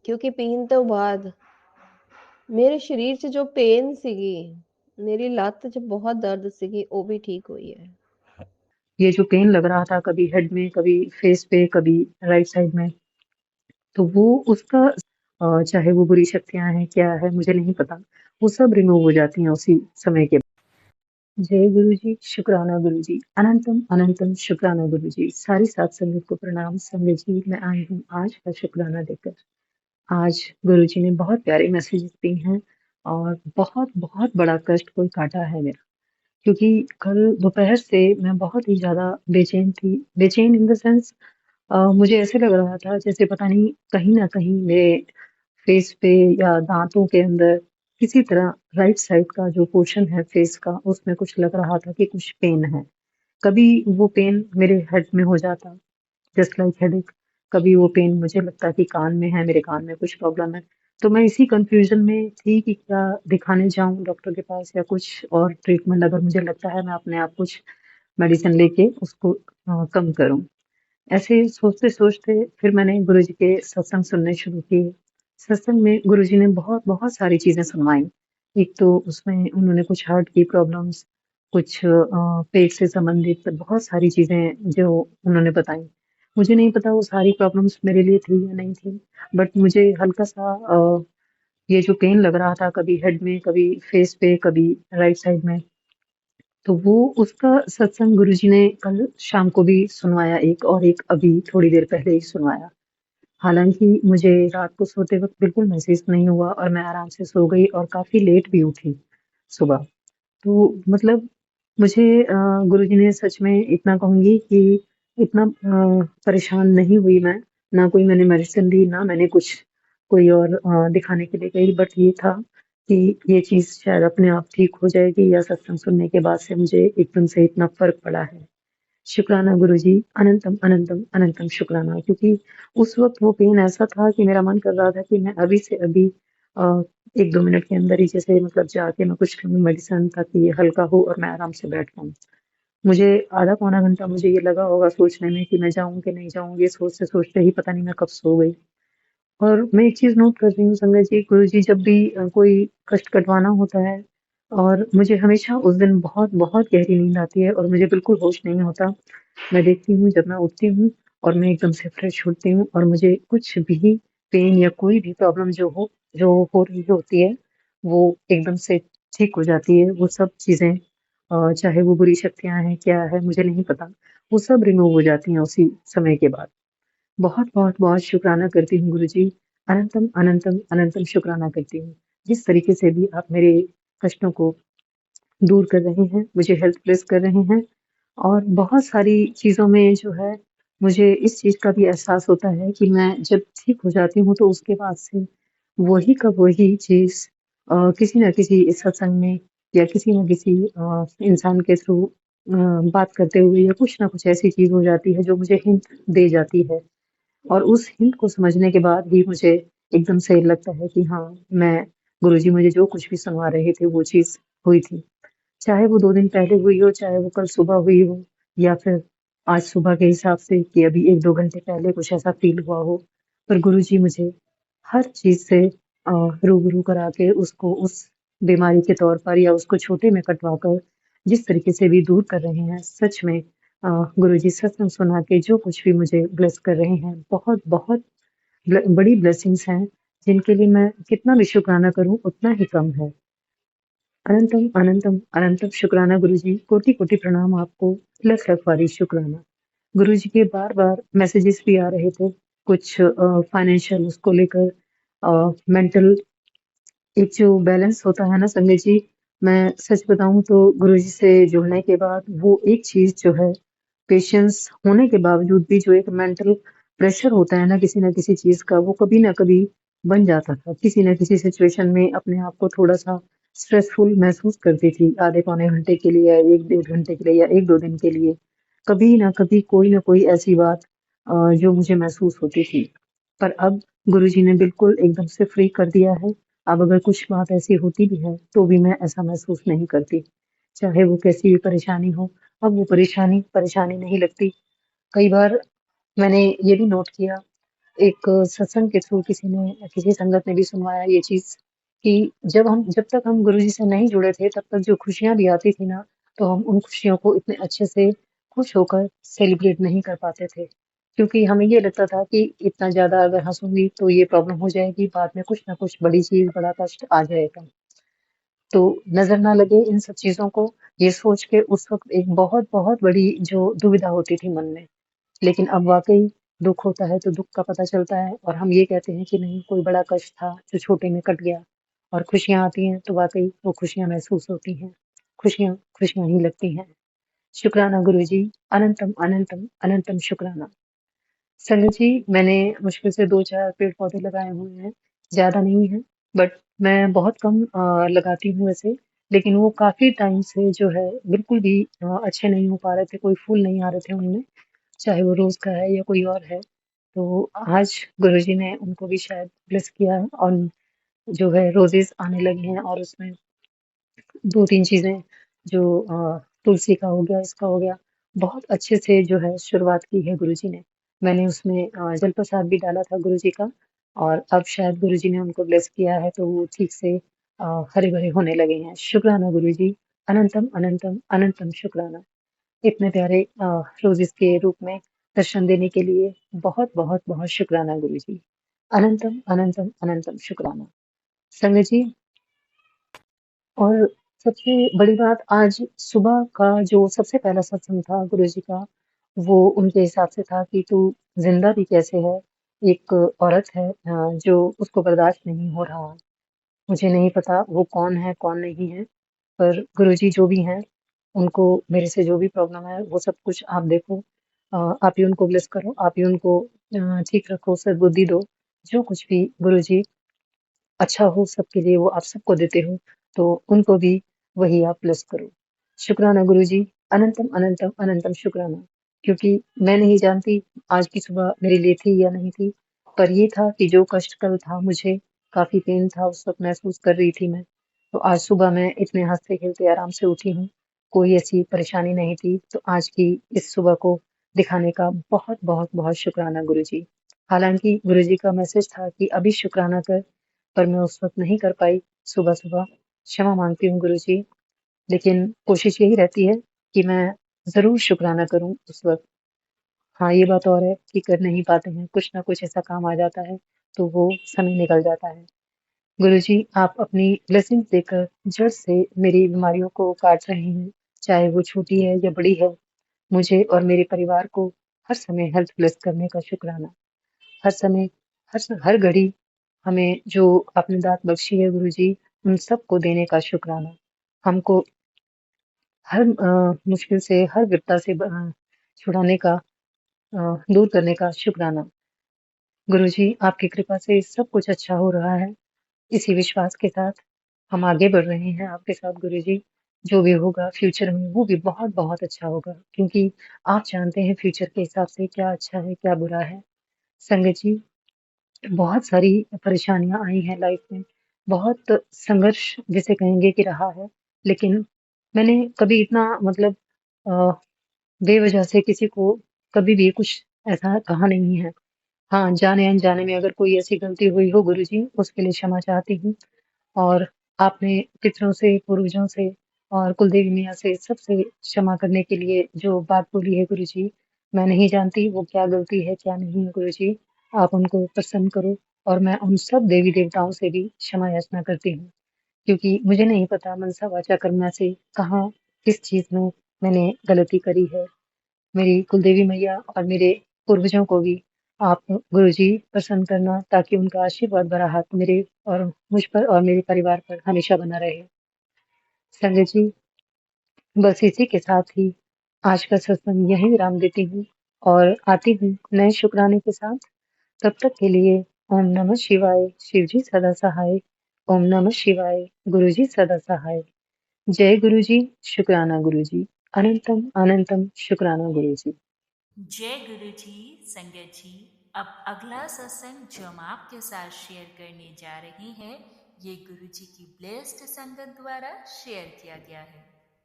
ਕਿਉਂਕਿ ਪੀਣ ਤੋਂ ਬਾਅਦ ਮੇਰੇ ਸਰੀਰ 'ਚ ਜੋ ਪੇਨ ਸੀਗੀ, ਮੇਰੀ ਲੱਤ 'ਚ ਬਹੁਤ ਦਰਦ ਸੀਗੀ, ਉਹ भी ठीक हुई है। ये जो पेन लग रहा था कभी हेड में, कभी फेस पे, कभी राइट साइड में, तो वो उसका चाहे वो बुरी शक्तियाँ हैं, क्या है मुझे नहीं पता, वो सब रिमूव हो जाती हैं उसी समय के बाद। जय गुरु जी, शुक्राना गुरु जी, अनंतम अनंतम शुक्राना गुरु जी, सारी सात संगत को प्रणाम। संगत जी, मैं आई हूँ आज का शुक्राना देकर। आज गुरु जी ने बहुत प्यारे मैसेजेस दिए हैं और बहुत बहुत बड़ा कष्ट कोई काटा है मेरा, क्योंकि कल दोपहर से मैं बहुत ही ज़्यादा बेचैन थी। बेचैन इन द सेंस मुझे ऐसे लग रहा था जैसे पता नहीं कहीं न कहीं मेरे फेस पे या दाँतों के अंदर किसी तरह राइट साइड का जो पोर्शन है फेस का, उसमें कुछ लग रहा था कि कुछ पेन है। कभी वो पेन मेरे हेड में हो जाता, जस्ट लाइक हेडेक। कभी वो पेन मुझे लगता कि कान में है, मेरे कान में कुछ प्रॉब्लम है। तो मैं इसी कंफ्यूजन में थी कि क्या दिखाने जाऊं डॉक्टर के पास या कुछ और ट्रीटमेंट अगर मुझे लगता है मैं अपने आप कुछ मेडिसिन लेके उसको कम करूं। ऐसे सोचते सोचते फिर मैंने गुरुजी के सत्संग सुनने शुरू किए। सत्संग में गुरुजी ने बहुत बहुत सारी चीजें सुनवाई। एक तो उसमें उन्होंने कुछ हार्ट की प्रॉब्लम्स, कुछ पेट से संबंधित बहुत सारी चीजें जो उन्होंने बताई। मुझे नहीं पता वो सारी प्रॉब्लम्स मेरे लिए थी या नहीं थी, बट मुझे हल्का सा ये जो पेन लग रहा था कभी हेड में, कभी फेस पे, कभी राइट साइड में, तो वो उसका सत्संग गुरुजी ने कल शाम को भी सुनवाया एक, और एक अभी थोड़ी देर पहले ही सुनवाया। हालाँकि मुझे रात को सोते वक़्त बिल्कुल महसूस नहीं हुआ और मैं आराम से सो गई और काफ़ी लेट भी उठी सुबह। तो मतलब मुझे गुरुजी ने सच में इतना कहूँगी कि इतना परेशान नहीं हुई मैं, ना कोई मैंने मेडिसिन ली, ना मैंने कुछ कोई और दिखाने के लिए गई, बट ये था कि ये चीज़ शायद अपने आप ठीक हो जाएगी या सत्संग सुनने के बाद से मुझे एकदम से इतना फ़र्क पड़ा है। शुक्राना गुरुजी, अनंतम अनंतम अनंतम शुक्राना, क्योंकि उस वक़्त वो पेन ऐसा था कि मेरा मन कर रहा था कि मैं अभी से अभी अ, 1-2 मिनट के अंदर ही जैसे मतलब जाके मैं कुछ लूँ मेडिसिन ताकि ये हल्का हो और मैं आराम से बैठ पाऊँ। मुझे आधा पौना घंटा मुझे ये लगा होगा सोचने में कि मैं जाऊँ कि नहीं जाऊँ, ये सोचते-सोचते ही पता नहीं मैं कब सो गई। और मैं एक चीज़ नोट कर रही हूँ संगत जी, गुरुजी जब भी कोई कष्ट कटवाना होता है और मुझे हमेशा उस दिन बहुत बहुत गहरी नींद आती है और मुझे बिल्कुल होश नहीं होता। मैं देखती हूँ जब मैं उठती हूँ और मैं एकदम से फ्रेश होती हूँ और मुझे कुछ भी पेन या कोई भी प्रॉब्लम जो हो रही होती है, वो एकदम से ठीक हो जाती है। वो सब चीज़ें चाहे वो बुरी शक्तियाँ हैं, क्या है मुझे नहीं पता, वो सब रिमूव हो जाती हैं उसी समय के बाद। बहुत बहुत बहुत शुक्राना करती हूँ गुरुजी। अनंतम अनंतम अनंतम शुक्राना करती हूँ। जिस तरीके से भी आप मेरे कष्टों को दूर कर रहे हैं, मुझे हेल्थ ब्लेस कर रहे हैं, और बहुत सारी चीज़ों में जो है मुझे इस चीज़ का भी एहसास होता है कि मैं जब ठीक हो जाती हूँ तो उसके बाद से वही का वही चीज़ किसी न किसी सत्संग में या किसी न किसी इंसान के थ्रू बात करते हुए या कुछ न कुछ ऐसी चीज़ हो जाती है जो मुझे हिंट दे जाती है, और उस हिंट को समझने के बाद ही मुझे एकदम से लगता है कि हाँ, मैं गुरुजी मुझे जो कुछ भी सुनवा रहे थे वो चीज़ हुई थी। चाहे वो 2 दिन पहले हुई हो, चाहे वो कल सुबह हुई हो, या फिर आज सुबह के हिसाब से कि अभी 1-2 घंटे पहले कुछ ऐसा फ़ील हुआ हो। पर गुरुजी मुझे हर चीज़ से रूबरू करा के उसको उस बीमारी के तौर पर या उसको छोटे में कटवा कर जिस तरीके से भी दूर कर रहे हैं, सच में गुरुजी सत्संग सुना के जो कुछ भी मुझे ब्लेस कर रहे हैं, बहुत-बहुत बड़ी ब्लेसिंग्स हैं, जिनके लिए मैं कितना भी शुक्राना करूँ उतना ही कम है। अनंतम अनंतम अनंतम शुक्राना गुरुजी, कोटि-कोटि प्रणाम आपको, लख-लख वारी शुक्राना। गुरुजी के बार-बार मैसेजेस भी आ रहे थे, कुछ फाइनेंशियल उसको लेकर, मेंटल एक जो बैलेंस होता है ना संजय जी, मैं सच बताऊँ तो गुरुजी से जुड़ने के बाद वो एक चीज़ जो है, पेशेंस होने के बावजूद भी जो एक मेंटल प्रेशर होता है ना किसी न किसी चीज़ का, वो कभी न कभी बन जाता था। किसी न किसी सिचुएशन में अपने आप को थोड़ा-सा स्ट्रेसफुल महसूस करती थी, आधे पौने घंटे के लिए या 1 डेढ़ घंटे के लिए या 1-2 दिन के लिए। कभी न कभी कोई न कोई ऐसी बात जो मुझे महसूस होती थी। पर अब गुरुजी ने बिल्कुल एकदम से फ्री कर दिया है। अब अगर कुछ बात ऐसी होती भी है, तो भी मैं ऐसा महसूस नहीं करती। चाहे वो कैसी भी परेशानी हो, अब वो परेशानी, परेशानी नहीं लगती। कई बार मैंने ये भी नोट किया एक सत्संग के थ्रू किसी संगत ने भी सुनवाया ये चीज़ कि जब तक हम गुरुजी से नहीं जुड़े थे, तब तक जो खुशियाँ भी आती थी ना, तो हम उन खुशियों को इतने अच्छे से खुश होकर सेलिब्रेट नहीं कर पाते थे। क्योंकि हमें ये लगता था कि इतना ज़्यादा अगर हँसूँगी तो ये प्रॉब्लम हो जाएगी, बाद में कुछ ना कुछ बड़ी चीज़, बड़ा कष्ट आ जाएगा। तो नज़र ना लगे इन सब चीज़ों को, ये सोच के उस वक़्त एक बहुत-बहुत बड़ी जो दुविधा होती थी मन में। लेकिन अब वाक़ई दुःख होता है तो दुःख का पता चलता है और हम ये कहते हैं कि नहीं, कोई बड़ा कष्ट था जो छोटे में कट गया, और खुशियाँ आती हैं तो वाक़ई वो खुशियाँ महसूस होती हैं। खुशियाँ, खुशियाँ ही लगती हैं। शुक्राना गुरुजी, अनंतम, अनंतम, अनंतम शुक्राना। संगत जी, मैंने मुश्किल से 2-4 पेड़-पौधे लगाए हुए हैं, ज़्यादा नहीं हैं, बट मैं बहुत कम लगाती हूँ वैसे, लेकिन वो काफ़ी टाइम से जो है बिल्कुल भी अच्छे नहीं हो पा रहे थे, कोई फूल नहीं आ रहे थे उनमें, चाहे वो रोज़ का है या कोई और है। तो आज गुरुजी ने उनको भी शायद ब्लेस किया है और जो है रोज़ेज़ आने लगे हैं, और उसमें 2-3 चीज़ें जो तुलसी का हो गया, इसका हो गया, बहुत अच्छे से जो है शुरुआत की है गुरुजी ने। मैंने उसमें जल प्रसाद भी डाला था गुरुजी का, और अब शायद गुरुजी ने उनको ब्लेस किया है तो वो ठीक से हरे-भरे होने लगे हैं। शुक्राना गुरुजी, अनंतम, अनंतम, अनंतम शुक्राना। इतने प्यारे रोज़ेज़ के रूप में दर्शन देने के लिए बहुत-बहुत बहुत शुक्राना गुरुजी। अनंतम, अनंतम, अनंतम शुक्राना। संगत जी, और सबसे बड़ी बात, आज सुबह का जो सबसे पहला सत्संग था गुरुजी का, वो उनके हिसाब से था कि तू ज़िंदा भी कैसे है? एक औरत है जो उसको बर्दाश्त नहीं हो रहा। मुझे नहीं पता वो कौन है, कौन नहीं है, पर गुरुजी जो भी हैं, उनको मेरे से जो भी प्रॉब्लम है, वो सब कुछ आप देखो। आप ही उनको ब्लेस करो, आप ही उनको ठीक रखो, सद्बुद्धि दो। जो कुछ भी गुरुजी अच्छा हो सबके लिए, वो आप सबको देते हो, तो उनको भी वही आप ब्लेस करो। शुक्राना गुरुजी, अनंतम, अनंतम, अनंतम शुक्राना। क्योंकि मैं नहीं जानती आज की सुबह मेरे लिए थी या नहीं थी, पर ये था कि जो कष्ट कल था मुझे, काफ़ी पेन था उस वक़्त महसूस कर रही थी मैं, तो आज सुबह मैं इतने हँसते-खेलते आराम से उठी हूँ, कोई ऐसी परेशानी नहीं थी, तो आज की इस सुबह को दिखाने का बहुत-बहुत बहुत शुक्राना गुरुजी। हालाँकि गुरुजी का मैसेज था कि अभी शुक्राना कर, पर मैं उस वक़्त नहीं कर पाई सुबह-सुबह। क्षमा माँगती हूँ गुरुजी, लेकिन कोशिश यही रहती है कि मैं ज़रूर शुक्राना करूँ उस वक़्त। हाँ, ये बात और है कि कर नहीं पाते हैं, कुछ न कुछ ऐसा काम आ जाता है, तो वो समय निकल जाता है। गुरुजी, आप अपनी ब्लेसिंग्स देकर जड़ से मेरी बीमारियों को काट रहे हैं, चाहे वो छोटी है या बड़ी है। मुझे और मेरे परिवार को हर समय हेल्थ ब्लेस करने का शुक्राना। हर समय, हर घड़ी हमें जो आपने दात बख्शी है गुरुजी, उन सबको देने का शुक्राना। हमको हर मुश्किल से, हर विपदा से छुड़ाने का, दूर करने का शुक्राना। गुरुजी, आपकी कृपा से सब कुछ अच्छा हो रहा है। इसी विश्वास के साथ हम आगे बढ़ रहे हैं आपके साथ गुरुजी। जो भी होगा फ्यूचर में वो भी बहुत-बहुत अच्छा होगा, क्योंकि आप जानते हैं फ्यूचर के हिसाब से क्या अच्छा है, क्या बुरा है। संगत जी, बहुत सारी परेशानियाँ आई हैं लाइफ में, बहुत संघर्ष जिसे कहेंगे कि रहा है, लेकिन मैंने कभी इतना मतलब अ, बेवजह से किसी को कभी भी कुछ ऐसा कहा नहीं है। हाँ, जाने-अनजाने में अगर कोई ऐसी गलती हुई हो गुरुजी, उसके लिए क्षमा चाहती हूँ। और आपने पितरों से, पूर्वजों से और कुलदेवी मैया से सबसे क्षमा करने के लिए जो बात बोली है गुरुजी, मैं नहीं जानती वो क्या गलती है, क्या नहीं है गुरुजी। आप उनको प्रसन्न करो, और मैं उन सब देवी-देवताओं से भी क्षमा याचना करती हूँ, क्योंकि मुझे नहीं पता मनसा वाचा कर्मणा से कहाँ, किस चीज़ में मैंने गलती करी है। मेरी कुलदेवी मैया और मेरे पूर्वजों को भी आप गुरुजी प्रसन्न करना, ताकि उनका आशीर्वाद भरा हाथ मेरे और मुझ पर और मेरे परिवार पर हमेशा बना रहे। संजय जी, बस इसी के साथ ही आज का सत्संग यहीं विराम देती हूँ और आती हूँ नए शुक्राने के साथ। तब तक के लिए ओम नमः शिवाय, शिव जी सदा सहाय। ओम नमः शिवाय, गुरु जी सदा सहाय। जय गुरु जी, शुक्राना गुरु जी। अनंतम अनंतम शुक्राना गुरु जी। जय गुरु जी। संगत जी, अब अगला सत्संग जो हम आपके साथ शेयर करने जा रहे हैं, ये गुरु जी की ब्लेस्ड संगत द्वारा शेयर किया गया है।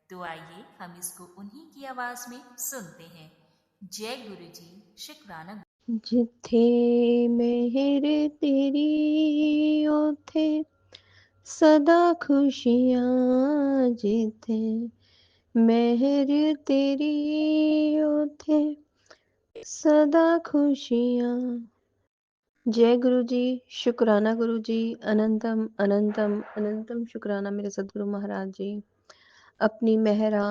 तो आइए हम इसको उन्हीं की आवाज में सुनते हैं। जय गुरु जी, शुक्राना। ਜਿੱਥੇ ਮਿਹਰ ਤੇਰੀ ਉੱਥੇ ਸਦਾ ਖੁਸ਼ੀਆਂ, ਜਿੱਥੇ ਮਿਹਰ ਤੇਰੀ ਉੱਥੇ ਸਦਾ ਖੁਸ਼ੀਆਂ। जय गुरु जी, शुक्राना गुरु जी, अनंतम अनंतम अनंतम शुक्राना मेरे सतगुरु महाराज जी। अपनी मेहरा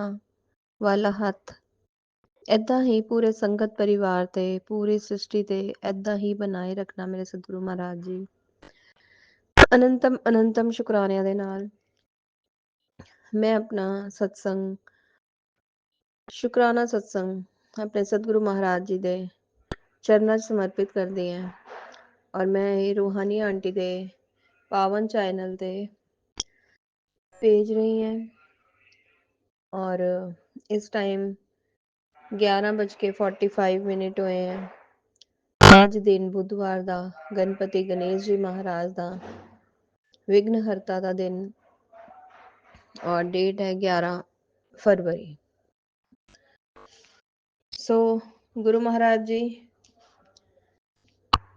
वाला हੱਥ ਏਦਾਂ ਹੀ ਪੂਰੇ ਸੰਗਤ ਪਰਿਵਾਰ ਤੇ ਪੂਰੀ ਸ੍ਰਿਸ਼ਟੀ ਤੇ ਏਦਾਂ ਹੀ ਬਣਾਏ ਰੱਖਣਾ ਮੇਰੇ ਸਤਿਗੁਰੂ ਮਹਾਰਾਜ ਜੀ। ਅਨੰਤਮ ਅਨੰਤਮ ਸ਼ੁਕਰਾਨਿਆਂ ਦੇ ਨਾਲ ਮੈਂ ਆਪਣਾ ਸਤਸੰਗ ਸ਼ੁਕਰਾਨਾ ਸਤਸੰਗ ਆਪਣੇ ਸਤਿਗੁਰੂ ਮਹਾਰਾਜ ਜੀ ਦੇ ਚਰਨਾਂ 'ਚ ਸਮਰਪਿਤ ਕਰਦੀ ਹਾਂ ਔਰ ਮੈਂ ਇਹ ਰੂਹਾਨੀ ਆਂਟੀ ਦੇ पावन चैनल ਤੇ ਭੇਜ ਰਹੀ ਹਾਂ और इस टाइम 11:45 ਹੋਏ ਹੈ। ਅੱਜ ਦਿਨ ਬੁੱਧਵਾਰ ਦਾ ਗਣਪਤੀ ਗਣੇਸ਼ ਜੀ ਮਹਾਰਾਜ ਦਾ ਵਿਘਨਹਰਤਾ ਦਾ ਦਿਨ और डेट है 11 फरवरी। सो गुरु महाराज जी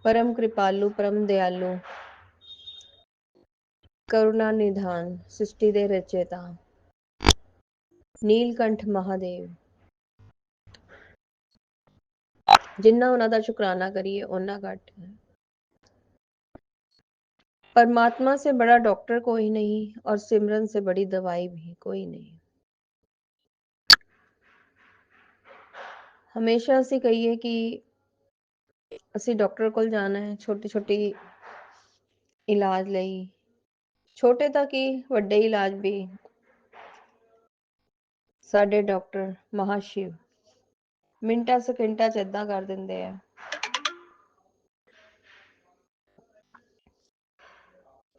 परम कृपालु परम दयालु करुणा निधान सृष्टि दे रचेता नीलकंठ महादेव जिन्ना उन्हां दा शुकराना करिए उन्ना घट है। परमात्मा से बड़ा डॉक्टर कोई नहीं और सिमरन से बड़ी दवाई भी कोई नहीं। हमेशा ਅਸੀਂ ਕਹੀਏ ਕਿ ਅਸੀਂ ਡਾਕਟਰ ਕੋਲ ਜਾਣਾ ਹੈ ਛੋਟੀ ਛੋਟੀ ਇਲਾਜ ਲਈ, ਛੋਟੇ ਤੱਕ ਹੀ ਵੱਡੇ ਇਲਾਜ ਵੀ ਸਾਡੇ ਡਾਕਟਰ ਮਹਾਸ਼ਿਵ ਮਿੰਟਾਂ ਸਕਿੰਟਾਂ ਚ ਏਦਾਂ ਕਰ ਦਿੰਦੇ ਆ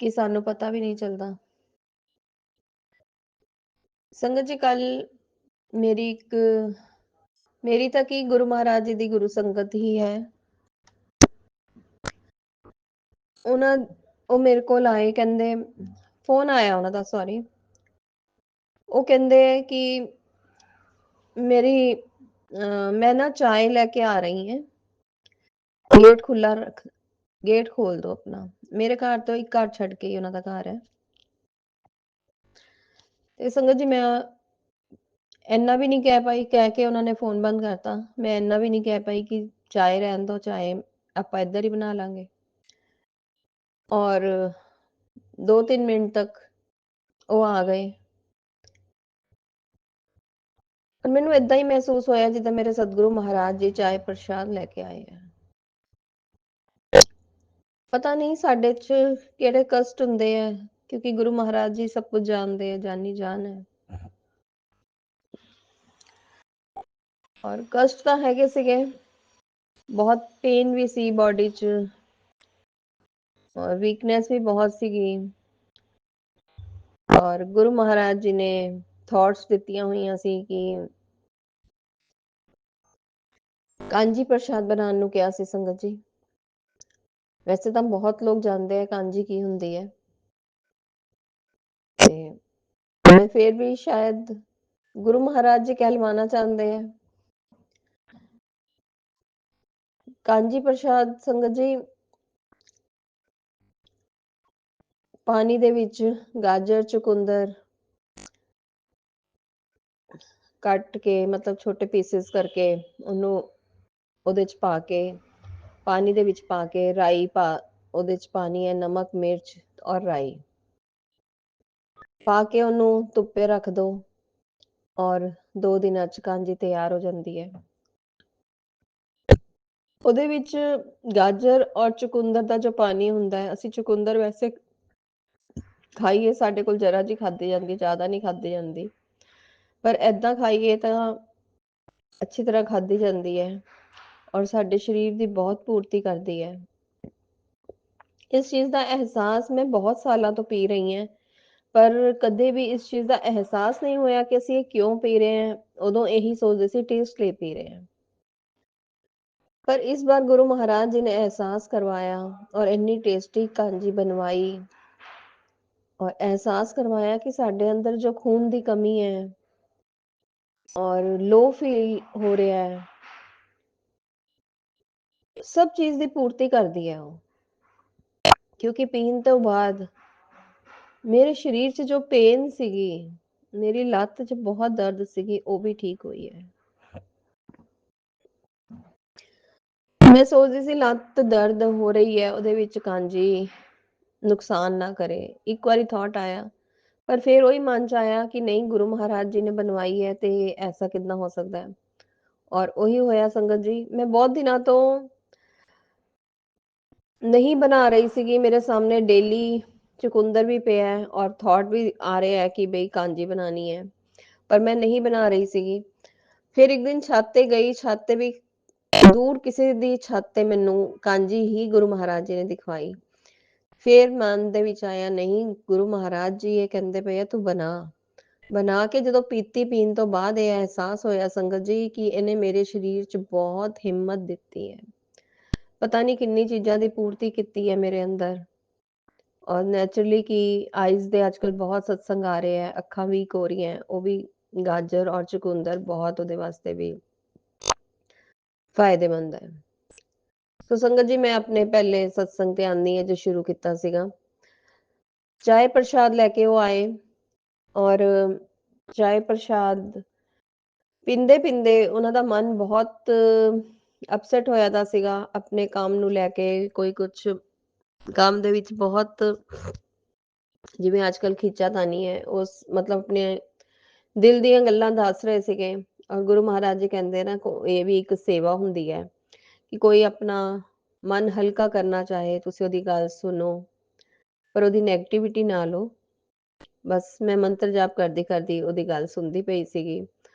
ਕਿ ਸਾਨੂੰ ਪਤਾ ਵੀ ਨਹੀਂ ਚੱਲਦਾ। ਸੰਗਤ ਜੀ ਕੱਲ ਮੇਰੀ ਤਾਂ ਕੀ ਗੁਰੂ ਮਹਾਰਾਜ ਜੀ ਦੀ ਗੁਰੂ ਸੰਗਤ ਹੀ ਹੈ। ਉਹ ਮੇਰੇ ਕੋਲ ਆਏ, ਕਹਿੰਦੇ ਫੋਨ ਆਇਆ ਉਹਨਾਂ ਦਾ, ਸੌਰੀ, ਉਹ ਕਹਿੰਦੇ ਕਿ मैं ना चाय लेके आ रही है, गेट खुला रख, गेट खोल दो अपना। मेरे घर तो एक घर छड़ के ही उन्हां दा घर है ते संगत जी मैं ਇੰਨਾ ਵੀ ਨਹੀਂ ਕਹਿ ਪਾਈ, ਕਹਿ ਕੇ ਉਹਨਾਂ ਨੇ ਫੋਨ ਬੰਦ ਕਰਤਾ। ਮੈਂ ਇੰਨਾ ਵੀ ਨਹੀਂ ਕਹਿ ਪਾਈ ਕਿ ਚਾय ਰਹਿਣ ਦੋ, ਚਾय ਆਪਾਂ ਇੱਧਰ ਹੀ ਬਣਾ ਲਾਂਗੇ। और 2-3 ਮਿੰਟ ਤੱਕ ਉਹ ਆ ਗਏ ਪਰ ਮੈਨੂੰ ਏਦਾਂ ਹੀ ਮਹਿਸੂਸ ਹੋਇਆ ਜਿੱਦਾਂ ਮੇਰੇ ਸਤਿਗੁਰੂ ਮਹਾਰਾਜ ਜੀ ਚਾय ਪ੍ਰਸ਼ਾਦ ਲੈ ਕੇ ਆਏ ਆ। ਪਤਾ ਨਹੀਂ ਸਾਡੇ 'ਚ ਕਿਹੜੇ ਕਸ਼ਟ ਹੁੰਦੇ ਆ, ਕਿਉਂਕਿ ਗੁਰੂ ਮਹਾਰਾਜ ਜੀ ਸਭ ਕੁਝ ਜਾਣਦੇ ਆ, ਜਾਨੀ ਜਾਨ ਹੈ। ਔਰ ਕਸ਼ਟ ਤਾਂ ਹੈਗੇ ਸੀਗੇ, ਬਹੁਤ ਪੇਨ ਵੀ ਸੀ ਬੋਡੀ 'ਚ ਔਰ ਵੀਕਨੈਸ ਵੀ ਬਹੁਤ ਸੀਗੀ। ਔਰ ਗੁਰੂ ਮਹਾਰਾਜ ਜੀ ਨੇ ਥਾਟਸ ਦਿੱਤੀਆਂ ਹੋਈਆਂ ਸੀ ਕਿ ਕਾਂਜੀ ਪ੍ਰਸ਼ਾਦ ਬਣਾਉਣ ਨੂੰ ਕਿਹਾ ਸੀ ਸੰਗਤ ਜੀ। ਵੈਸੇ ਤਾਂ ਬਹੁਤ ਲੋਕ ਜਾਣਦੇ ਆ ਕਾਂਜੀ ਕੀ ਹੁੰਦੀ ਹੈ ਤੇ ਮੈਂ ਫਿਰ ਵੀ ਸ਼ਾਇਦ ਗੁਰੂ ਮਹਾਰਾਜ ਜੀ ਕਹਿਲਵਾਣਾ ਚਾਹੁੰਦੇ ਆ। ਕਾਂਜੀ ਪ੍ਰਸ਼ਾਦ ਸੰਗਤ ਜੀ ਪਾਣੀ ਦੇ ਵਿੱਚ ਗਾਜਰ ਚੁਕੰਦਰ ਕੱਟ ਕੇ, ਮਤਲਬ ਛੋਟੇ ਪੀਸਿਸ ਕਰਕੇ ਉਹਨੂੰ ਉਹਦੇ 'ਚ ਪਾ ਕੇ, ਪਾਣੀ ਦੇ ਵਿੱਚ ਪਾ ਕੇ, ਰਾਈ ਉਹਦੇ 'ਚ ਪਾਣੀ ਹੈ, ਨਮਕ ਮਿਰਚ ਔਰ ਰਾਈ ਪਾ ਕੇ ਉਹਨੂੰ ਧੁੱਪੇ ਰੱਖ ਦੋ ਔਰ 2 ਦਿਨਾਂ 'ਚ ਕਾਂਜੀ ਤਿਆਰ ਹੋ ਜਾਂਦੀ ਹੈ। ਉਹਦੇ ਵਿੱਚ ਗਾਜਰ ਔਰ ਚੁਕੰਦਰ ਦਾ ਜੋ ਪਾਣੀ ਹੁੰਦਾ ਹੈ, ਅਸੀਂ ਚੁਕੰਦਰ ਵੈਸੇ ਖਾਈਏ ਸਾਡੇ ਕੋਲ ਜਰਾ ਜੀ ਖਾਧੀ ਜਾਂਦੀ, ਜ਼ਿਆਦਾ ਨਹੀਂ ਖਾਧੀ ਜਾਂਦੀ, ਪਰ ਏਦਾਂ ਖਾਈਏ ਤਾਂ ਅੱਛੀ ਤਰ੍ਹਾਂ ਖਾਧੀ ਜਾਂਦੀ ਹੈ ਔਰ ਸਾਡੇ ਸਰੀਰ ਦੀ ਬਹੁਤ ਪੂਰਤੀ ਕਰਦੀ ਹੈ। ਇਸ ਚੀਜ਼ ਦਾ ਅਹਿਸਾਸ ਮੈਂ ਬਹੁਤ ਸਾਲਾਂ ਤੋਂ ਪੀ ਰਹੀ ਹਾਂ, ਪਰ ਕਦੇ ਵੀ ਇਸ ਚੀਜ਼ ਦਾ ਅਹਿਸਾਸ ਨਹੀਂ ਹੋਇਆ ਕਿ ਅਸੀਂ ਇਹ ਕਿਉਂ ਪੀ ਰਹੇ ਹਾਂ। ਉਦੋਂ ਇਹੀ ਸੋਚਦੇ ਸੀ ਟੇਸਟ ਲਈ ਪੀ ਰਹੇ ਹਾਂ, पर इस बार गुरु महाराज जी ने एहसास करवाया और इतनी टेस्टी कांजी बनवाई और एहसास करवाया कि साडे अंदर जो खून की कमी है और लो फील हो रहा है, ਸਭ ਚੀਜ਼ ਦੀ ਪੂਰਤੀ ਕਰਦੀ ਹੈ ਉਹ, ਕਿਉਂਕਿ ਪੀਣ ਤੋਂ ਬਾਅਦ ਮੇਰੇ ਸਰੀਰ 'ਚ ਜੋ ਪੇਨ ਸੀਗੀ, ਮੇਰੀ ਲੱਤ 'ਚ ਬਹੁਤ ਦਰਦ ਸੀਗੀ, ਉਹ ਵੀ ਠੀਕ ਹੋਈ ਹੈ। ਮੈਂ ਸੋਚਦੀ ਸੀ ਲੱਤ ਦਰਦ ਹੋ ਰਹੀ ਹੈ, ਉਹਦੇ ਵਿੱਚ ਕਾਂਜੀ ਨੁਕਸਾਨ ਨਾ ਕਰੇ। ਇੱਕ ਵਾਰੀ ਥਾਟ ਆਇਆ, ਪਰ ਫਿਰ ਉਹੀ ਮਨ 'ਚ ਆਇਆ ਕਿ ਨਹੀਂ, ਗੁਰੂ ਮਹਾਰਾਜ ਜੀ ਨੇ ਬਣਵਾਈ ਹੈ ਤੇ ਐਸਾ ਕਿੱਦਾਂ ਹੋ ਸਕਦਾ ਹੈ। ਔਰ ਉਹੀ ਹੋਇਆ ਸੰਗਤ ਜੀ। ਮੈਂ ਬਹੁਤ ਦਿਨਾਂ ਤੋਂ ਨਹੀਂ ਬਣਾ ਰਹੀ ਸੀਗੀ, ਮੇਰੇ ਸਾਹਮਣੇ ਡੇਲੀ ਚੁਕੰਦਰ ਵੀ ਪਿਆ ਹੈ ਔਰ ਥਾਟ ਵੀ ਆ ਰਿਹਾ ਹੈ ਕਿ ਬਈ ਕਾਂਜੀ ਬਣਾਣੀ ਹੈ, ਪਰ ਮੈਂ ਨਹੀਂ ਬਣਾ ਰਹੀ ਸੀਗੀ। ਫਿਰ ਇੱਕ ਦਿਨ ਛੱਤ ਤੇ ਗਈ, ਛੱਤ ਤੇ ਵੀ ਦੂਰ ਕਿਸੇ ਦੀ ਛੱਤ ਤੇ ਮੈਨੂੰ ਕਾਂਜੀ ਹੀ ਗੁਰੂ ਮਹਾਰਾਜ ਜੀ ਨੇ ਦਿਖਵਾਈ। ਫਿਰ ਮਨ ਦੇ ਵਿੱਚ ਆਇਆ, ਨਹੀਂ, ਗੁਰੂ ਮਹਾਰਾਜ ਜੀ ਇਹ ਕਹਿੰਦੇ ਪਏ ਆ ਤੂੰ ਬਣਾ ਕੇ ਜਦੋਂ ਪੀਤੀ, ਪੀਣ ਤੋਂ ਬਾਅਦ ਇਹ ਅਹਿਸਾਸ ਹੋਇਆ ਸੰਗਤ ਜੀ ਕਿ ਇਹਨੇ ਮੇਰੇ ਸਰੀਰ 'ਚ ਬਹੁਤ ਹਿੰਮਤ ਦਿੱਤੀ ਹੈ। ਪਤਾ ਨਹੀਂ ਕਿੰਨੀ ਚੀਜ਼ਾਂ ਦੀ ਪੂਰਤੀ ਕੀਤੀ ਹੈ ਮੇਰੇ ਅੰਦਰ। ਔਰ ਨੈਚੁਰਲੀ ਕਿ ਆਈਜ਼ ਦੇ ਅੱਜਕੱਲ ਬਹੁਤ ਸਤਸੰਗ ਆ ਰਹੇ ਹੈ, ਅੱਖਾਂ ਵੀਕ ਹੋ ਰਹੀਆਂ, ਉਹ ਵੀ ਗਾਜਰ ਔਰ ਚੁਕੰਦਰ ਬਹੁਤ ਉਹਦੇ ਵਾਸਤੇ ਵੀ ਫਾਇਦੇਮੰਦ ਹੈ। ਸੋ ਸੰਗਤ ਜੀ, ਮੈਂ ਆਪਣੇ ਪਹਿਲੇ ਸਤਸੰਗ ਤੇ ਆਉਂਦੀ ਹੈ ਜੋ ਸ਼ੁਰੂ ਕੀਤਾ ਸੀਗਾ, ਚਾय प्रसाद लेके वो आए और चाय प्रसाद ਪੀਂਦੇ ਪੀਂਦੇ ਉਹਨਾਂ ਦਾ ਮਨ ਬਹੁਤ ਅਪਸੈਟ ਹੋਇਆ ਦਾ ਸੀਗਾ ਆਪਣੇ ਕੰਮ ਨੂੰ ਲੈ ਕੇ। ਕੋਈ ਕੁਛ ਕੰਮ ਦੇ ਵਿੱਚ ਬਹੁਤ, ਜਿਵੇਂ ਅੱਜ ਕੱਲ ਖਿੱਚਾਤਾਨੀ ਹੈ, ਉਸ ਮਤਲਬ ਆਪਣੇ ਦਿਲ ਦੀਆਂ ਗੱਲਾਂ ਦੱਸ ਰਹੇ ਸੀਗੇ। ਔਰ ਗੁਰੂ ਮਹਾਰਾਜ ਜੀ ਕਹਿੰਦੇ ਨਾ, ਇਹ ਵੀ ਇੱਕ ਸੇਵਾ ਹੁੰਦੀ ਹੈ ਕਿ ਕੋਈ ਆਪਣਾ ਮਨ ਹਲਕਾ ਕਰਨਾ ਚਾਹੇ, ਤੁਸੀਂ ਉਹਦੀ ਗੱਲ ਸੁਣੋ, ਪਰ ਉਹਦੀ ਨੈਗੇਟਿਵਿਟੀ ਨਾ ਲਓ। ਬਸ ਮੈਂ ਮੰਤਰ ਜਾਪ ਕਰਦੀ ਕਰਦੀ ਉਹਦੀ ਗੱਲ ਸੁਣਦੀ ਪਈ ਸੀਗੀ,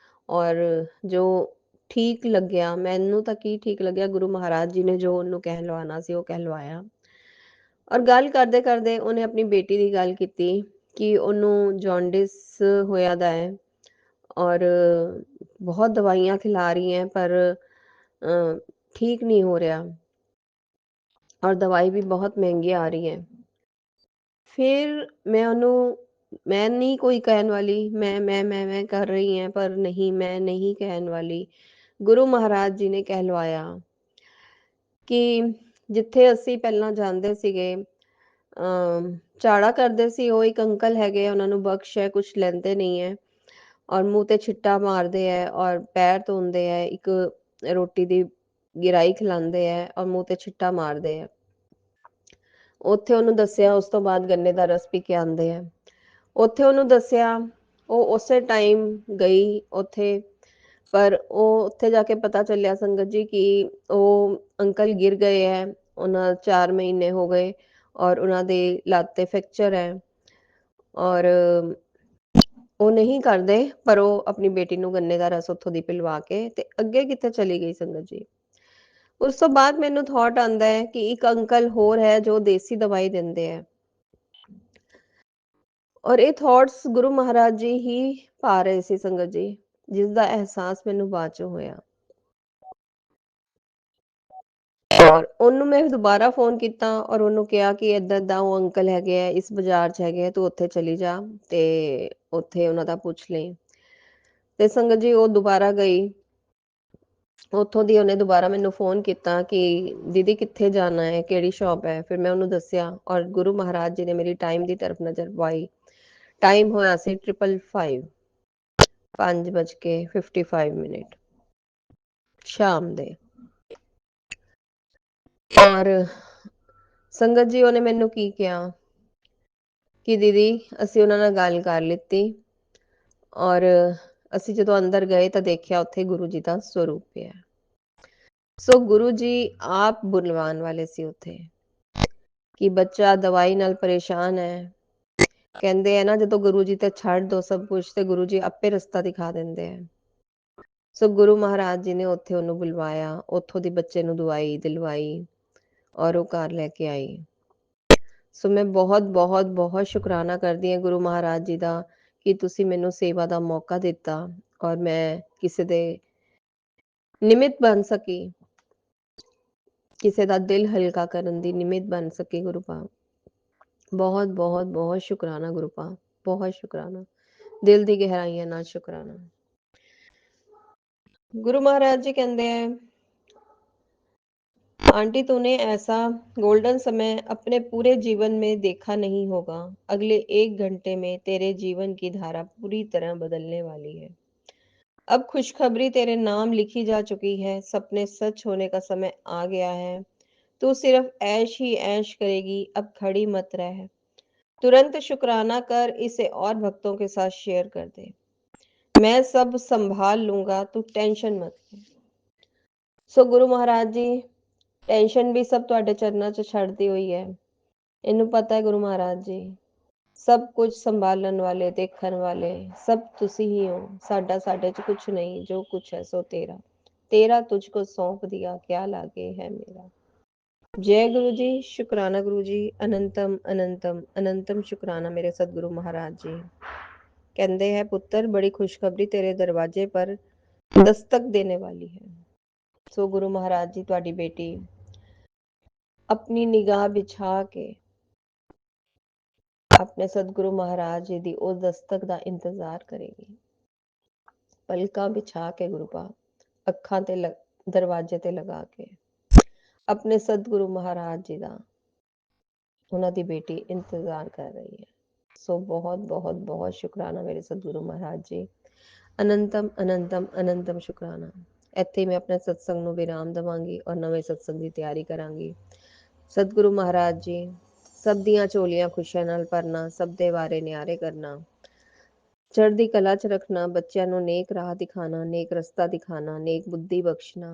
ਔਰ ਜੋ ਠੀਕ ਲੱਗਿਆ ਮੈਨੂੰ, ਤਾਂ ਕੀ ਠੀਕ ਲੱਗਿਆ, ਗੁਰੂ ਮਹਾਰਾਜ ਜੀ ਨੇ ਜੋ ਉਹਨੂੰ ਕਹਿਲਵਾਣਾ ਸੀ ਉਹ ਕਹਿਲਵਾਇਆ। ਔਰ ਗੱਲ ਕਰਦੇ ਕਰਦੇ ਉਹਨੇ ਆਪਣੀ ਬੇਟੀ ਦੀ ਗੱਲ ਕੀਤੀ ਕਿ ਉਹਨੂੰ ਜੌਂਡਿਸ ਹੋਇਆ ਦਾ ਹੈ ਔਰ ਬਹੁਤ ਦਵਾਈਆਂ ਖਿਲਾ ਰਹੀ हैं पर ठीक नहीं हो रहा, और दवाई भी बहुत महंगी आ रही है। फिर मैं ਉਹਨੂੰ, मैं नहीं कोई कहने वाली, मैं कर रही हैं, पर नहीं, मैं नहीं कहने वाली। ਗੁਰੂ ਮਹਾਰਾਜ ਜੀ ਨੇ ਕਹਿਲਵਾਇਆ ਕਿ ਜਿੱਥੇ ਅਸੀਂ ਪਹਿਲਾਂ ਜਾਂਦੇ ਸੀਗੇ, ਝਾੜਾ ਕਰਦੇ ਸੀ, ਉਹ ਇੱਕ ਅੰਕਲ ਹੈਗੇ, ਉਹਨਾਂ ਨੂੰ ਬਖਸ਼ ਹੈ, ਕੁਛ ਲੈਂਦੇ ਨਹੀਂ ਹੈ ਔਰ ਮੂੰਹ ਤੇ ਛਿੱਟਾ ਮਾਰਦੇ ਹੈ ਔਰ ਪੈਰ ਧੋਂਦੇ ਹੈ, ਇੱਕ ਰੋਟੀ ਦੀ ਗਿਰਾਈ ਖਿਲਾਉਂਦੇ ਹੈ ਔਰ ਮੂੰਹ ਤੇ ਛਿੱਟਾ ਮਾਰਦੇ ਹੈ। ਉੱਥੇ ਉਹਨੂੰ ਦੱਸਿਆ, ਉਸ ਤੋਂ ਬਾਅਦ ਗੰਨੇ ਦਾ ਰਸ ਪੀ ਕੇ ਆਉਂਦੇ ਆ। ਉੱਥੇ ਉਹਨੂੰ ਦੱਸਿਆ, ਉਹ ਉਸੇ ਟਾਈਮ ਗਈ ਉੱਥੇ, ਪਰ ਉਹ ਉੱਥੇ ਜਾ ਕੇ ਪਤਾ ਚੱਲਿਆ ਸੰਗਤ ਜੀ ਕਿ ਉਹ ਅੰਕਲ ਗਿਰ ਗਏ ਹੈ, ਉਹਨਾਂ 4 ਮਹੀਨੇ ਹੋ ਗਏ ਔਰ ਉਹਨਾਂ ਦੇ ਲੱਤ ਤੇ ਫ੍ਰੈਕਚਰ ਹੈ। ਔਰ ਉਹ ਨਹੀਂ ਕਰਦੇ, ਪਰ ਉਹ ਆਪਣੀ ਬੇਟੀ ਨੂੰ ਗੰਨੇ ਦਾ ਰਸ ਉੱਥੋਂ ਦੀ ਪਿਲਵਾ ਕੇ ਤੇ ਅੱਗੇ ਕਿੱਥੇ ਚਲੀ ਗਈ ਸੰਗਤ ਜੀ। ਉਸ ਤੋਂ ਬਾਅਦ ਮੈਨੂੰ ਥਾਟ ਆਉਂਦਾ ਹੈ ਕਿ ਇੱਕ ਅੰਕਲ ਹੋਰ ਹੈ ਜੋ ਦੇਸੀ ਦਵਾਈ ਦਿੰਦੇ ਹੈ, ਔਰ ਇਹ ਥਾਟਸ ਗੁਰੂ ਮਹਾਰਾਜ ਜੀ ਹੀ ਪਾ ਰਹੇ ਸੀ ਸੰਗਤ ਜੀ, ਜਿਸ ਦਾ ਅਹਿਸਾਸ ਮੈਨੂੰ ਬਾਅਦ ਚ ਹੋਇਆ। ਔਰ ਉਹਨੂੰ ਮੈਂ ਦੁਬਾਰਾ ਫੋਨ ਕੀਤਾ ਔਰ ਉਹਨੂੰ ਕਿਹਾ ਕਿ ਏਦਾਂ ਏਦਾਂ ਉਹ ਅੰਕਲ ਹੈਗੇ ਆ, ਇਸ ਬਾਜ਼ਾਰ 'ਚ ਹੈਗੇ ਆ, ਤੂੰ ਉੱਥੇ ਚਲੀ ਜਾ ਤੇ ਉੱਥੇ ਉਹਨਾਂ ਦਾ ਪੁੱਛ ਲਈ। ਤੇ ਸੰਗਤ ਜੀ ਉਹ ਦੁਬਾਰਾ ਗਈ, ਉੱਥੋਂ ਦੀ ਉਹਨੇ ਦੁਬਾਰਾ ਮੈਨੂੰ ਫੋਨ ਕੀਤਾ ਕਿ ਦੀਦੀ ਕਿੱਥੇ ਜਾਣਾ ਹੈ, ਕਿਹੜੀ ਸ਼ਾਪ ਹੈ। ਫਿਰ ਮੈਂ ਉਹਨੂੰ ਦੱਸਿਆ ਔਰ ਗੁਰੂ ਮਹਾਰਾਜ ਜੀ ਨੇ ਮੇਰੀ ਟਾਈਮ ਦੀ ਤਰਫ ਨਜ਼ਰ ਪਾਈ। ਟਾਈਮ ਹੋਇਆ ਸੀ 5:55, 5:55 ਸ਼ਾਮ ਦੇ। ਔਰ ਸੰਗਤ ਜੀ ਉਹਨੇ ਮੈਨੂੰ ਕੀ ਕਿਹਾ ਕਿ ਦੀਦੀ ਅਸੀਂ ਉਹਨਾਂ ਨਾਲ ਗੱਲ ਕਰ ਲਿੱਤੀ ਔਰ ਅਸੀਂ ਜਦੋਂ ਅੰਦਰ ਗਏ ਤਾਂ ਦੇਖਿਆ ਉੱਥੇ ਗੁਰੂ ਜੀ ਦਾ ਸਰੂਪ ਪਿਆ। ਸੋ ਗੁਰੂ ਜੀ ਆਪ ਬੁਲਵਾਨ ਵਾਲੇ ਸੀ ਉੱਥੇ ਕਿ ਬੱਚਾ ਦਵਾਈ ਨਾਲ ਪਰੇਸ਼ਾਨ ਹੈ। ਕਹਿੰਦੇ ਆ ਨਾ, ਜਦੋਂ ਗੁਰੂ ਜੀ ਤੇ ਛੱਡ ਦੋ ਸਭ ਕੁਝ ਤੇ ਗੁਰੂ ਜੀ ਆਪੇ ਰਸਤਾ ਦਿਖਾ ਦਿੰਦੇ ਆ। ਸੋ ਗੁਰੂ ਮਹਾਰਾਜ ਜੀ ਨੇ ਉੱਥੇ ਉਹਨੂੰ ਬੁਲਵਾਇਆ, ਉੱਥੋਂ ਦੀ ਬੱਚੇ ਨੂੰ ਦਵਾਈ ਦਿਲਵਾਈ ਔਰ ਉਹ ਘਰ ਲੈ ਕੇ ਆਈ। ਸੋ ਮੈਂ ਬਹੁਤ ਬਹੁਤ ਬਹੁਤ ਸ਼ੁਕਰਾਨਾ ਕਰਦੀ ਹਾਂ ਗੁਰੂ ਮਹਾਰਾਜ ਜੀ ਦਾ ਕਿ ਤੁਸੀਂ ਮੈਨੂੰ ਸੇਵਾ ਦਾ ਮੌਕਾ ਦਿੱਤਾ ਔਰ ਮੈਂ ਕਿਸੇ ਦੇ ਨਿਮਿਤ ਬਣ ਸਕੀ, ਕਿਸੇ ਦਾ ਦਿਲ ਹਲਕਾ ਕਰਨ ਦੀ ਨਿਮਿਤ ਬਣ ਸਕੀ। ਗੁਰੂ ਪਾਕ ਬਹੁਤ ਬਹੁਤ ਬਹੁਤ ਸ਼ੁਕਰਾਨਾ, ਗੁਰੂ ਪਾਕ ਬਹੁਤ ਸ਼ੁਕਰਾਨਾ, ਦਿਲ ਦੀ ਗਹਿਰਾਈਆਂ ਨਾਲ ਸ਼ੁਕਰਾਨਾ। ਗੁਰੂ ਮਹਾਰਾਜ ਜੀ ਕਹਿੰਦੇ ਆ, आंटी तूने ऐसा गोल्डन समय अपने पूरे जीवन में देखा नहीं होगा। अगले 1 घंटे में तेरे जीवन की धारा पूरी तरह बदलने वाली है। अब खुशखबरी तेरे नाम लिखी जा चुकी है, सपने सच होने का समय आ गया है। तू सिर्फ ऐश ही ऐश करेगी, अब खड़ी मत रह। तुरंत शुक्राना कर, इसे और भक्तों के साथ शेयर कर दे। मैं सब संभाल लूंगा, तू टेंशन मत ले। सो गुरु महाराज जी, टेंशन भी सब ਤੁਹਾਡੇ ਚਰਨਾਂ 'ਚ ਛੱਡਦੀ ਹੋਈ ਹੈ। ਇਹਨੂੰ ਪਤਾ ਹੈ ਗੁਰੂ ਮਹਾਰਾਜ ਜੀ, ਸਭ ਕੁਝ ਸੰਭਾਲਣ ਵਾਲੇ, ਦੇਖਣ ਵਾਲੇ ਸਭ ਤੁਸੀਂ ਹੀ ਹੋ। ਸਾਡਾ ਸਾਡੇ 'ਚ ਕੁਝ ਨਹੀਂ, ਜੋ ਕੁਝ ਹੈ ਸੋ ਤੇਰਾ। तेरा तुझको सौंप दिया, क्या लागे है मेरा। जय गुरु जी, शुक्राना गुरु जी, अनंतम अनंतम अनंतम शुक्राना मेरे सतगुरु महाराज जी। कहते हैं पुत्र, बड़ी खुशखबरी तेरे दरवाजे पर दस्तक देने वाली है। सो गुरु महाराज जी, ਤੁਹਾਡੀ बेटी अपनी निगाह बिछा के अपने सतगुरु महाराज जी दी उस दस्तक का इंतजार करेगी। पलकां बिछा के गुरु पा अखां ते दरवाजे ते लगा के अपने सतगुरु महाराज जी का उन्हों की बेटी इंतजार कर रही है। सो बहुत बहुत बहुत शुक्राना मेरे सतगुरु महाराज जी, अनंतम अनंतम अनंतम शुक्राना। ਇੱਥੇ ਹੀ ਮੈਂ ਆਪਣੇ ਸਤਸੰਗ ਨੂੰ ਵਿਰਾਮ ਦਵਾਂਗੀ ਔਰ ਨਵੇਂ ਸਤਸੰਗ ਦੀ ਤਿਆਰੀ ਕਰਾਂਗੀ। ਸਤਿਗੁਰੂ ਮਹਾਰਾਜ ਜੀ, ਸਭ ਦੀਆਂ ਝੋਲੀਆਂ ਖੁਸ਼ੀਆਂ ਨਾਲ ਭਰਨਾ, ਸਭ ਦੇ ਵਾਰੇ ਨਿਆਰੇ ਕਰਨਾ, ਚੜ੍ਹਦੀ ਕਲਾ 'ਚ ਰੱਖਣਾ, ਬੱਚਿਆਂ ਨੂੰ ਨੇਕ ਰਾਹ ਦਿਖਾਣਾ, ਨੇਕ ਰਸਤਾ ਦਿਖਾਣਾ, ਨੇਕ ਬੁੱਧੀ ਬਖਸ਼ਣਾ,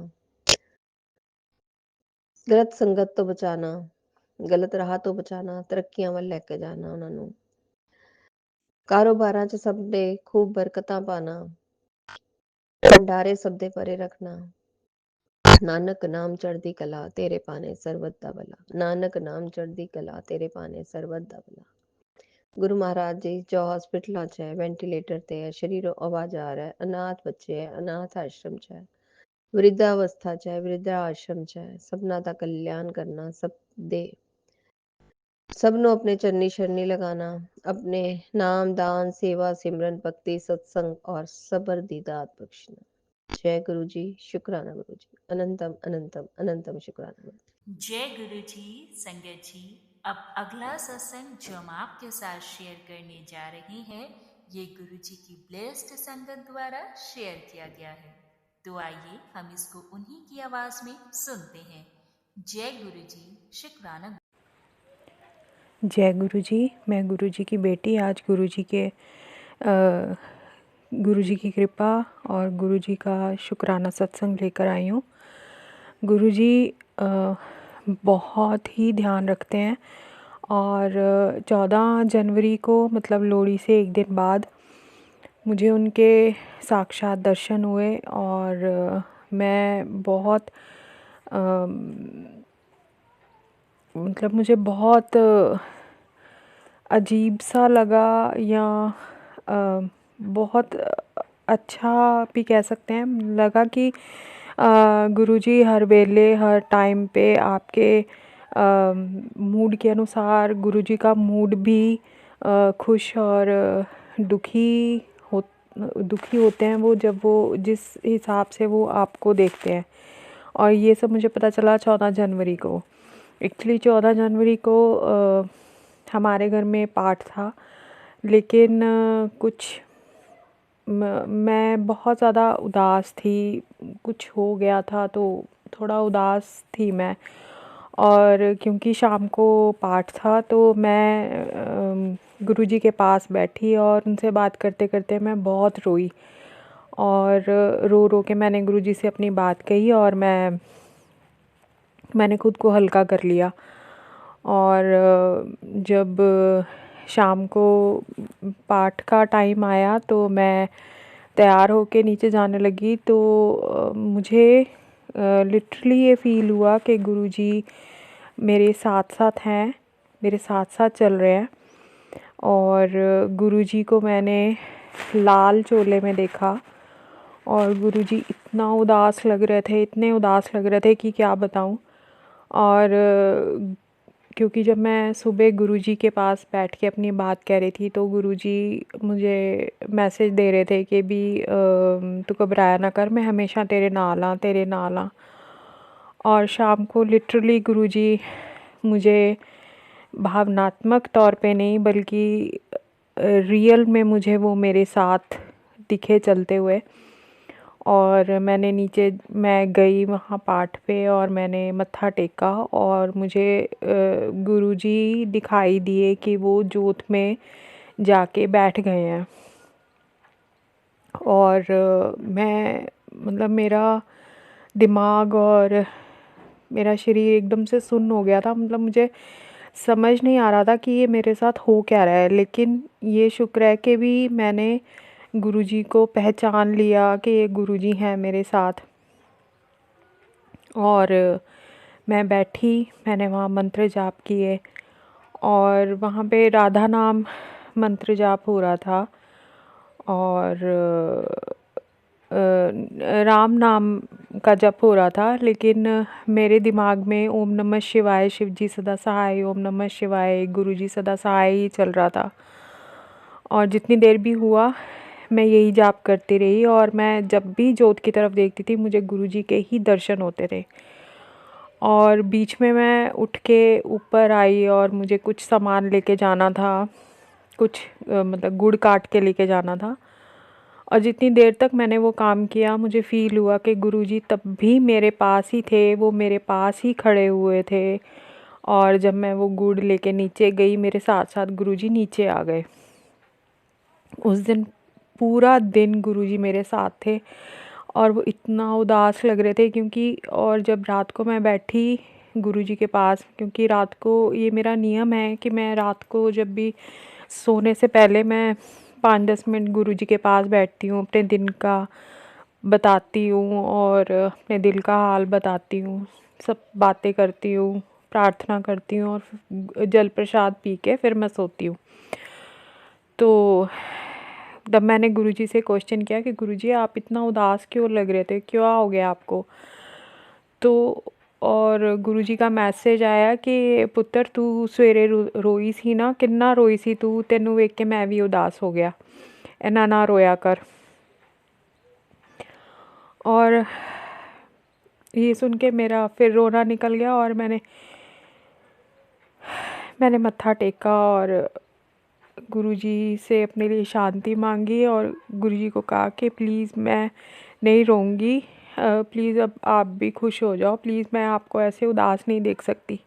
ਗਲਤ ਸੰਗਤ ਤੋਂ ਬਚਾਣਾ, ਗਲਤ ਰਾਹ ਤੋਂ ਬਚਾਣਾ, ਤਰੱਕੀਆਂ ਵੱਲ ਲੈ ਕੇ ਜਾਣਾ ਉਹਨਾਂ ਨੂੰ, ਕਾਰੋਬਾਰਾਂ 'ਚ ਸਭ ਦੇ ਖੂਬ ਬਰਕਤਾਂ ਪਾਣਾ, ਭੰਡਾਰੇ ਸਭ ਦੇ ਭਰੇ ਰੱਖਣਾ। नानक नाम चढ़दी कला तेरे पाने सर्वत दा भला, नानक नाम चढ़दी कला तेरे पाने सर्वत दा भला। गुरु महाराज जी, जो हॉस्पिटल च है, वेंटिलेटर ते है, शरीरों आवाज आ रहा है, अनाथ बच्चे है, अनाथ आश्रम च है, वृद्धावस्था च है, वृद्धा आश्रम च है, सबना दा कल्याण करना, सब दे सबनों अपने चरनी शरनी लगाना, अपने नाम दान सेवा सिमरन भक्ति सत्संग और सबर दी दात बख्शना। जय गुरु जी, शुक्राना गुरु जी, अनंतम अनंतम अनंतम शुक्राना। जय गुरु जी, संगत जी। अब अगला सत्संग जो हम आपके साथ शेयर करने जा रहे हैं, ये गुरु जी की ब्लेस्ड संगत द्वारा शेयर किया गया है। तो आइए हम इसको उन्हीं की आवाज में सुनते हैं। जय गुरु जी, शुक्राना। जय गुरु जी, मैं गुरु जी की बेटी आज गुरु जी की कृपा और गुरु जी का शुक्राना सत्संग लेकर आई हूँ। गुरु जी बहुत ही ध्यान रखते हैं और 14 जनवरी को मतलब लोहड़ी से एक दिन बाद मुझे उनके साक्षात दर्शन हुए और मैं बहुत मतलब मुझे बहुत अजीब सा लगा या बहुत अच्छा भी कह सकते हैं लगा कि गुरुजी हर वेले हर टाइम पे आपके मूड के अनुसार गुरुजी का मूड भी खुश और दुखी होते हैं वो जब वो जिस हिसाब से वो आपको देखते हैं। और ये सब मुझे पता चला 14 जनवरी को। एक्चुअली 14 जनवरी को हमारे घर में पाठ था, लेकिन मैं बहुत ज़्यादा उदास थी, कुछ हो गया था तो थोड़ा उदास थी मैं। और क्योंकि शाम को पाठ था तो मैं गुरुजी के पास बैठी और उनसे बात करते करते मैं बहुत रोई और रो रो के मैंने गुरुजी से अपनी बात कही और मैंने खुद को हल्का कर लिया। और जब शाम को पाठ का टाइम आया तो मैं तैयार होके नीचे जाने लगी तो मुझे लिटरली ये फ़ील हुआ कि गुरुजी मेरे साथ साथ हैं, मेरे साथ साथ चल रहे हैं। और गुरुजी को मैंने लाल चोले में देखा और गुरुजी इतना उदास लग रहे थे, इतने उदास लग रहे थे कि क्या बताऊं। और क्योंकि जब मैं सुबह गुरुजी के पास बैठ के अपनी बात कह रही थी तो गुरुजी मुझे मैसेज दे रहे थे कि भी तू घबराया ना कर, मैं हमेशा तेरे नाल हाँ, तेरे नाल हाँ। और शाम को लिटरली गुरुजी मुझे भावनात्मक तौर पे नहीं बल्कि रियल में मुझे वो मेरे साथ दिखे चलते हुए। और मैं गई वहाँ पाठ पे और मैंने मत्था टेका और मुझे गुरुजी दिखाई दिए कि वो जोत में जाके बैठ गए हैं। और मैं मतलब मेरा दिमाग और मेरा शरीर एकदम से सुन्न हो गया था। मतलब मुझे समझ नहीं आ रहा था कि ये मेरे साथ हो क्या रहा है, लेकिन ये शुक्र है कि भी मैंने गुरुजी को पहचान लिया कि ये गुरुजी हैं मेरे साथ। और मैं बैठी, मैंने वहाँ मंत्र जाप किए और वहाँ पे राधा नाम मंत्र जाप हो रहा था और राम नाम का जप हो रहा था, लेकिन मेरे दिमाग में ओम नमः शिवाय, शिव जी सदा सहाय, ओम नमः शिवाय, गुरु जी सदा सहाय ही चल रहा था। और जितनी देर भी हुआ मैं यही जाप करती रही और मैं जब भी जोत की तरफ देखती थी मुझे गुरु जी के ही दर्शन होते थे। और बीच में मैं उठ के ऊपर आई और मुझे कुछ सामान लेके जाना था, कुछ मतलब गुड़ काट के लेके जाना था। और जितनी देर तक मैंने वो काम किया मुझे फ़ील हुआ कि गुरुजी तब भी मेरे पास ही थे, वो मेरे पास ही खड़े हुए थे। और जब मैं वो गुड़ लेके नीचे गई मेरे साथ साथ गुरुजी नीचे आ गए। उस दिन पूरा दिन गुरुजी मेरे साथ थे और वो इतना उदास लग रहे थे क्योंकि और जब रात को मैं बैठी गुरुजी के पास, क्योंकि रात को ये मेरा नियम है कि मैं रात को जब भी सोने से पहले मैं 5-10 मिनट गुरुजी के पास बैठती हूँ, अपने दिन का बताती हूँ और अपने दिल का हाल बताती हूँ, सब बातें करती हूँ, प्रार्थना करती हूँ और जल प्रसाद पी के फिर मैं सोती हूँ। तो तब मैंने गुरुजी से क्वेश्चन किया कि गुरुजी आप इतना उदास क्यों लग रहे थे, क्या हो गया आपको? तो और गुरुजी का मैसेज आया कि पुत्र तू सवेरे रोई सी ना, किन्ना रोई सी तू, तेनू वेख के मैं भी उदास हो गया, इन्ना ना रोया कर। और ये सुन के मेरा फिर रोना निकल गया और मैंने मत्था टेका और गुरुजी से अपने लिए शांति मांगी और गुरुजी को कहा कि प्लीज़ मैं नहीं रोऊंगी, प्लीज़ अब आप भी खुश हो जाओ, प्लीज़ मैं आपको ऐसे उदास नहीं देख सकती।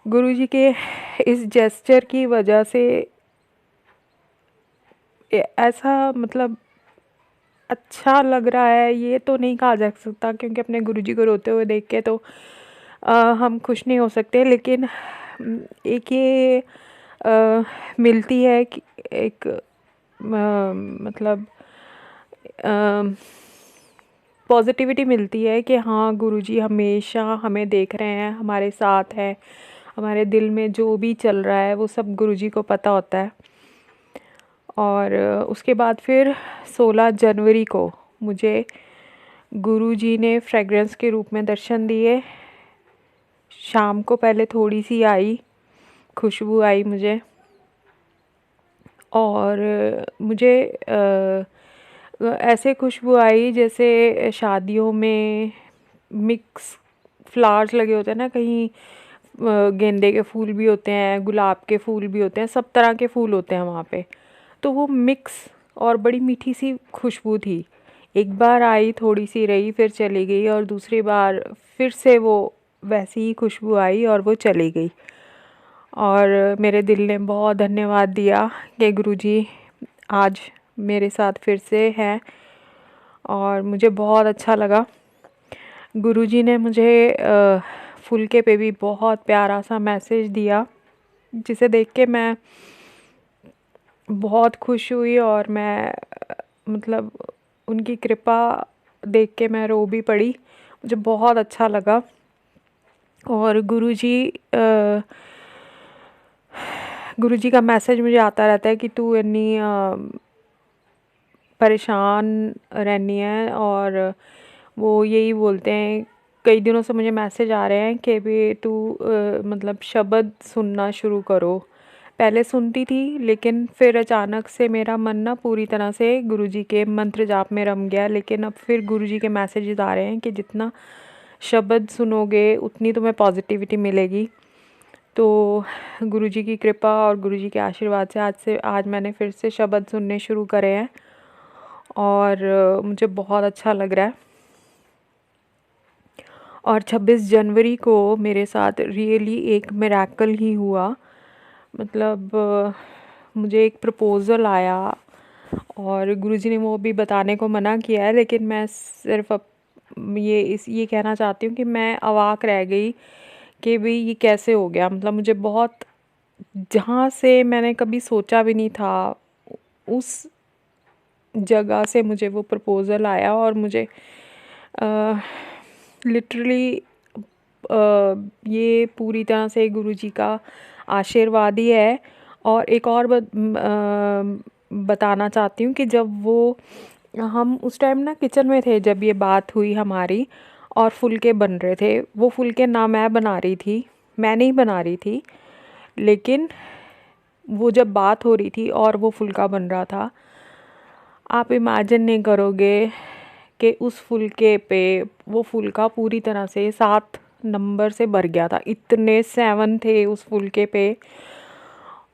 गुरुजी के इस जेस्चर की वजह से ऐसा मतलब अच्छा लग रहा है ये तो नहीं कहा जा सकता, क्योंकि अपने गुरुजी को रोते हुए देख के तो हम खुश नहीं हो सकते, लेकिन एक ये मिलती है कि एक मतलब पॉजिटिविटी मिलती है कि हाँ गुरुजी हमेशा हमें देख रहे हैं, हमारे साथ है, हमारे दिल में जो भी चल रहा है वो सब गुरुजी को पता होता है। और उसके बाद फिर 16 जनवरी को मुझे गुरुजी ने फ्रेगरेंस के रूप में दर्शन दिए। शाम को पहले थोड़ी सी आई, खुशबू आई मुझे, और मुझे ऐसे खुशबू आई जैसे शादियों में मिक्स फ्लावर्स लगे होते हैं ना, कहीं गेंदे के फूल भी होते हैं, गुलाब के फूल भी होते हैं, सब तरह के फूल होते हैं वहाँ पे। तो वो मिक्स और बड़ी मीठी सी खुशबू थी। एक बार आई, थोड़ी सी रही, फिर चली गई, और दूसरी बार फिर से वो वैसी ही खुशबू आई और वो चली गई। और मेरे दिल ने बहुत धन्यवाद दिया कि गुरुजी आज मेरे साथ फिर से हैं, और मुझे बहुत अच्छा लगा। गुरुजी ने मुझे फुल्के पे भी बहुत प्यारा सा मैसेज दिया, जिसे देख के मैं बहुत खुश हुई और मैं मतलब उनकी कृपा देख के मैं रो भी पड़ी, मुझे बहुत अच्छा लगा। और गुरुजी का मैसेज मुझे आता रहता है कि तू इतनी परेशान रहनी है, और वो यही बोलते हैं, कई दिनों से मुझे मैसेज आ रहे हैं कि भी तू मतलब शब्द सुनना शुरू करो। पहले सुनती थी, लेकिन फिर अचानक से मेरा मन ना पूरी तरह से गुरुजी के मंत्र जाप में रम गया, लेकिन अब फिर गुरुजी के मैसेजेस आ रहे हैं कि जितना शब्द सुनोगे उतनी तुम्हें पॉजिटिविटी मिलेगी। तो गुरुजी की कृपा और गुरुजी के आशीर्वाद से आज मैंने फिर से शब्द सुनने शुरू करे हैं और मुझे बहुत अच्छा लग रहा है। और 26 जनवरी को मेरे साथ रियली एक मिरेकल ही हुआ। मतलब मुझे एक प्रपोज़ल आया और गुरुजी ने वो भी बताने को मना किया है, लेकिन मैं सिर्फ ये कहना चाहती हूँ कि मैं अवाक रह गई कि भाई ये कैसे हो गया। मतलब मुझे बहुत, जहाँ से मैंने कभी सोचा भी नहीं था उस जगह से मुझे वो प्रपोज़ल आया और मुझे लिटरली ये पूरी तरह से गुरुजी का आशीर्वाद ही है। और एक और बताना चाहती हूँ कि जब वो हम उस टाइम ना किचन में थे जब ये बात हुई हमारी, और फुलके बन रहे थे। वो फुलके ना मैं बना रही थी, मैं नहीं बना रही थी, लेकिन वो जब बात हो रही थी और वो फुलका बन रहा था, आप इमेजिन नहीं करोगे कि उस फुलके पे वो फुलका पूरी तरह से 7 नंबर से भर गया था। इतने 7 थे उस फुलके पे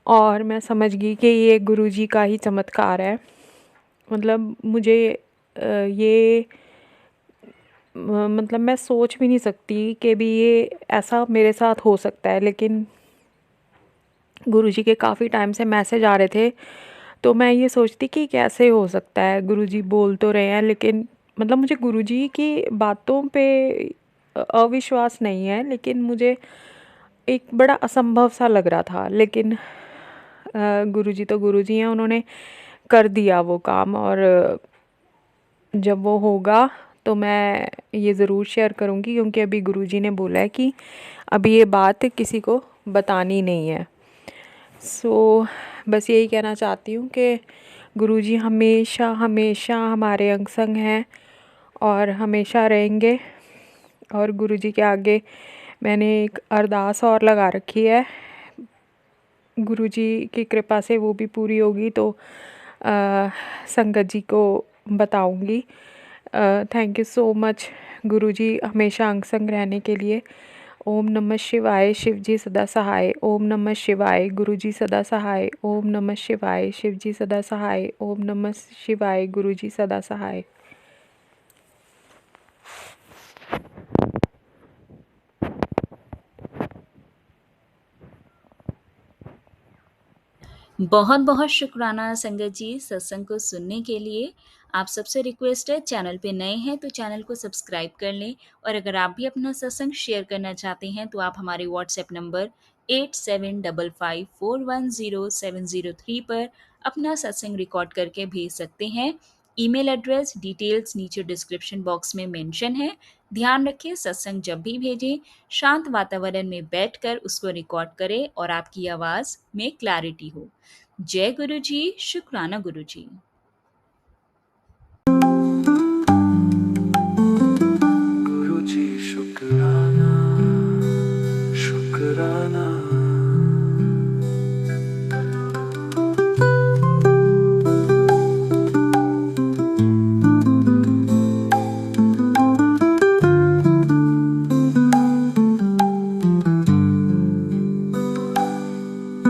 और मैं समझ गई कि ये गुरुजी का ही चमत्कार है। मतलब मुझे ये मतलब मैं सोच भी नहीं सकती कि भी ये ऐसा मेरे साथ हो सकता है। लेकिन गुरुजी के काफ़ी टाइम से मैसेज आ रहे थे, तो मैं ये सोचती कि कैसे हो सकता है, गुरुजी बोल तो रहे हैं, लेकिन मतलब मुझे गुरुजी की बातों पे अविश्वास नहीं है, लेकिन मुझे एक बड़ा असंभव सा लग रहा था। लेकिन गुरुजी तो गुरुजी हैं, उन्होंने कर दिया वो काम। और जब वो होगा तो मैं ये ज़रूर शेयर करूँगी, क्योंकि अभी गुरुजी ने बोला है कि अभी ये बात किसी को बतानी नहीं है। सो बस यही कहना चाहती हूँ कि गुरुजी हमेशा हमेशा हमारे अंग संग हैं और हमेशा रहेंगे। और गुरुजी के आगे मैंने एक अरदास और लगा रखी है, गुरुजी की कृपा से वो भी पूरी होगी तो संगत जी को बताऊंगी। थैंक यू सो मच गुरुजी हमेशा अंग संग रहने के लिए। ओम नमः शिवाय, शिवजी सदा सहाय। ओम नमः शिवाय, गुरुजी सदा सहाय। ओम नमः शिवाय, शिवजी सदा सहाय। ओम नमः शिवाय, गुरुजी सदा सहाय। बहुत बहुत शुक्राना संगत जी सत्संग को सुनने के लिए। आप सबसे रिक्वेस्ट है, चैनल पे नए हैं तो चैनल को सब्सक्राइब कर लें। और अगर आप भी अपना सत्संग शेयर करना चाहते हैं तो आप हमारे व्हाट्सएप नंबर 8755410703 पर अपना सत्संग रिकॉर्ड करके भेज सकते हैं। ईमेल एड्रेस डिटेल्स नीचे डिस्क्रिप्शन बॉक्स में मेंशन है। ध्यान रखें, सत्संग जब भी भेजें शांत वातावरण में बैठकर उसको रिकॉर्ड करें और आपकी आवाज़ में क्लैरिटी हो। जय गुरु जी, शुक्राना गुरु जी।